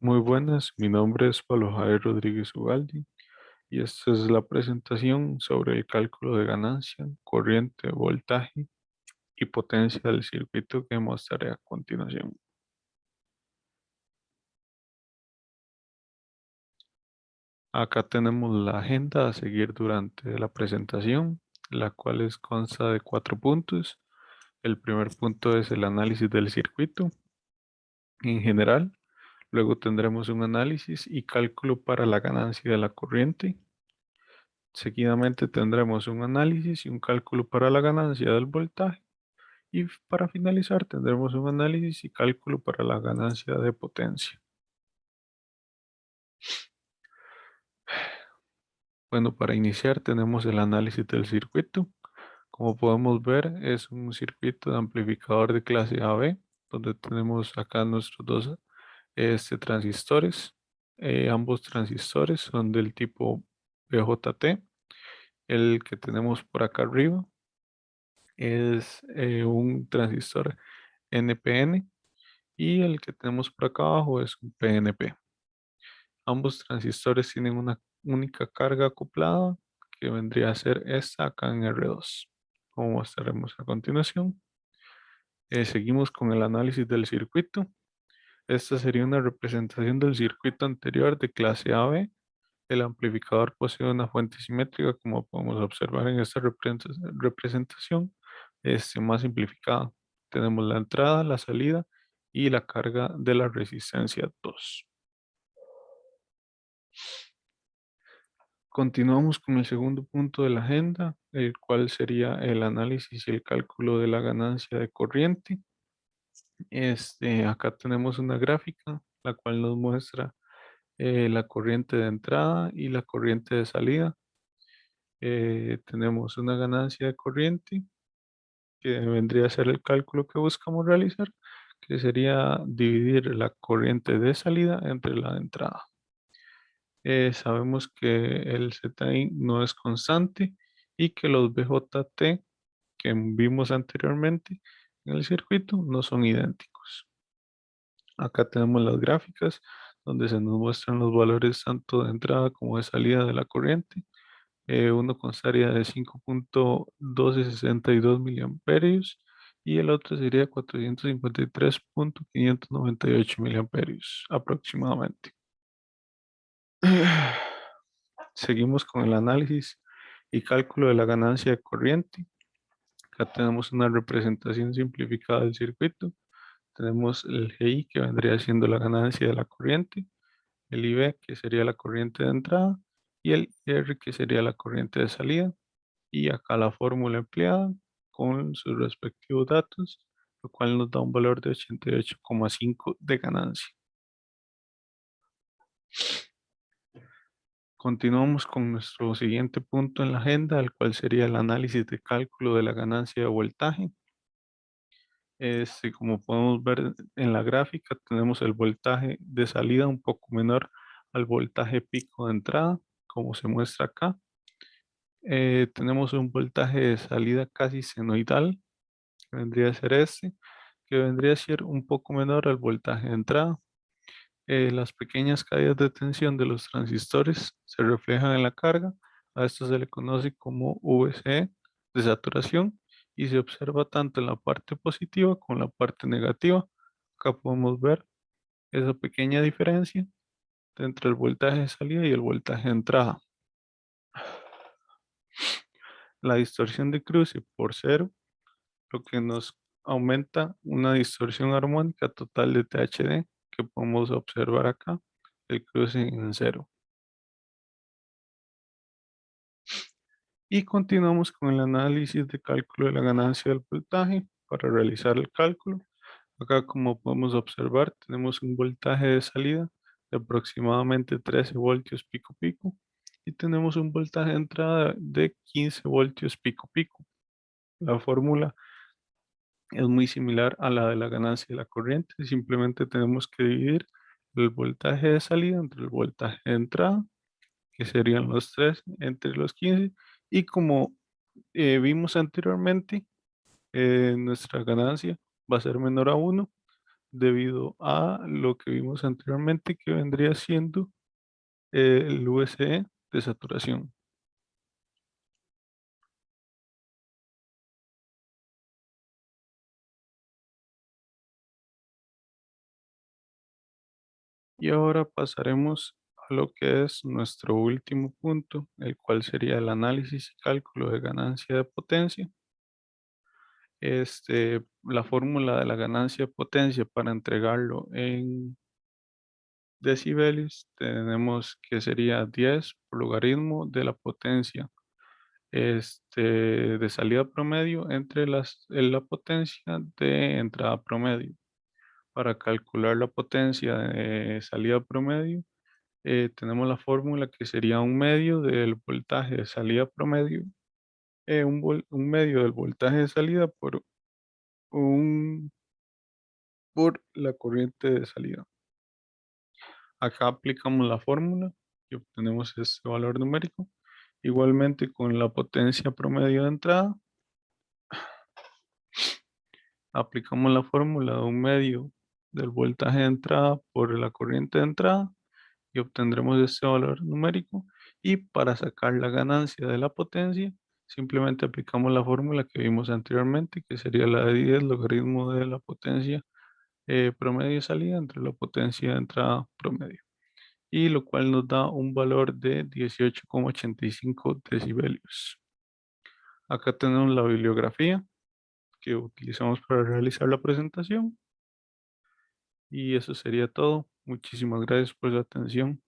Muy buenas, mi nombre es Pablo Javier Rodríguez Ugaldi y esta es la presentación sobre el cálculo de ganancia, corriente, voltaje y potencia del circuito que mostraré a continuación. Acá tenemos la agenda a seguir durante la presentación, la cual consta de 4 puntos. El primer punto es el análisis del circuito en general. Luego tendremos un análisis y cálculo para la ganancia de la corriente. Seguidamente tendremos un análisis y un cálculo para la ganancia del voltaje. Y para finalizar tendremos un análisis y cálculo para la ganancia de potencia. Bueno, para iniciar tenemos el análisis del circuito. Como podemos ver, es un circuito de amplificador de clase AB, donde tenemos acá nuestros dos transistores. Ambos transistores son del tipo BJT. El que tenemos por acá arriba es un transistor NPN y el que tenemos por acá abajo es un PNP. Ambos transistores tienen una única carga acoplada que vendría a ser esta acá en R2, como mostraremos a continuación. Seguimos con el análisis del circuito. Esta sería una representación del circuito anterior de clase AB. El amplificador posee una fuente simétrica, como podemos observar en esta representación más simplificada. Tenemos la entrada, la salida y la carga de la resistencia 2. Continuamos con el segundo punto de la agenda, el cual sería el análisis y el cálculo de la ganancia de corriente. Acá tenemos una gráfica, la cual nos muestra la corriente de entrada y la corriente de salida. Tenemos una ganancia de corriente, que vendría a ser el cálculo que buscamos realizar, que sería dividir la corriente de salida entre la de entrada. Sabemos que el ZI no es constante y que los BJT que vimos anteriormente en el circuito no son idénticos. Acá tenemos las gráficas donde se nos muestran los valores tanto de entrada como de salida de la corriente. Uno constaría de 5.1262 miliamperios y el otro sería 453.598 miliamperios aproximadamente. Seguimos con el análisis y cálculo de la ganancia de corriente. Acá tenemos una representación simplificada del circuito. Tenemos el GI, que vendría siendo la ganancia de la corriente, el IB, que sería la corriente de entrada, y el IR, que sería la corriente de salida. Y acá la fórmula empleada con sus respectivos datos, lo cual nos da un valor de 88,5 de ganancia. Continuamos con nuestro siguiente punto en la agenda, el cual sería el análisis de cálculo de la ganancia de voltaje. Como podemos ver en la gráfica, tenemos el voltaje de salida un poco menor al voltaje pico de entrada, como se muestra acá. Tenemos un voltaje de salida casi senoidal, que vendría a ser que vendría a ser un poco menor al voltaje de entrada. Las pequeñas caídas de tensión de los transistores se reflejan en la carga. A esto se le conoce como VCE de saturación y se observa tanto en la parte positiva como en la parte negativa. Acá podemos ver esa pequeña diferencia entre el voltaje de salida y el voltaje de entrada. La distorsión de cruce por cero, lo que nos aumenta una distorsión armónica total de THD que podemos observar acá, el cruce en cero. Y continuamos con el análisis de cálculo de la ganancia del voltaje. Para realizar el cálculo, acá como podemos observar, tenemos un voltaje de salida de aproximadamente 13 voltios pico pico y tenemos un voltaje de entrada de 15 voltios pico pico. La fórmula es muy similar a la de la ganancia de la corriente, simplemente tenemos que dividir el voltaje de salida entre el voltaje de entrada, que serían los 3 entre los 15, y como vimos anteriormente, nuestra ganancia va a ser menor a 1, debido a lo que vimos anteriormente que vendría siendo el VCE de saturación. Y ahora pasaremos a lo que es nuestro último punto, el cual sería el análisis y cálculo de ganancia de potencia. La fórmula de la ganancia de potencia para entregarlo en decibelios tenemos que sería 10 por logaritmo de la potencia de salida promedio entre la potencia de entrada promedio. Para calcular la potencia de salida promedio, tenemos la fórmula que sería un medio del voltaje de salida promedio, un medio del voltaje de salida un, por la corriente de salida. Acá aplicamos la fórmula y obtenemos este valor numérico. Igualmente con la potencia promedio de entrada, aplicamos la fórmula de un medio del voltaje de entrada por la corriente de entrada y obtendremos este valor numérico. Y para sacar la ganancia de la potencia, simplemente aplicamos la fórmula que vimos anteriormente, que sería la de 10 logaritmo de la potencia promedio de salida entre la potencia de entrada promedio. Y lo cual nos da un valor de 18,85 decibelios. Acá tenemos la bibliografía que utilizamos para realizar la presentación. Y eso sería todo. Muchísimas gracias por su atención.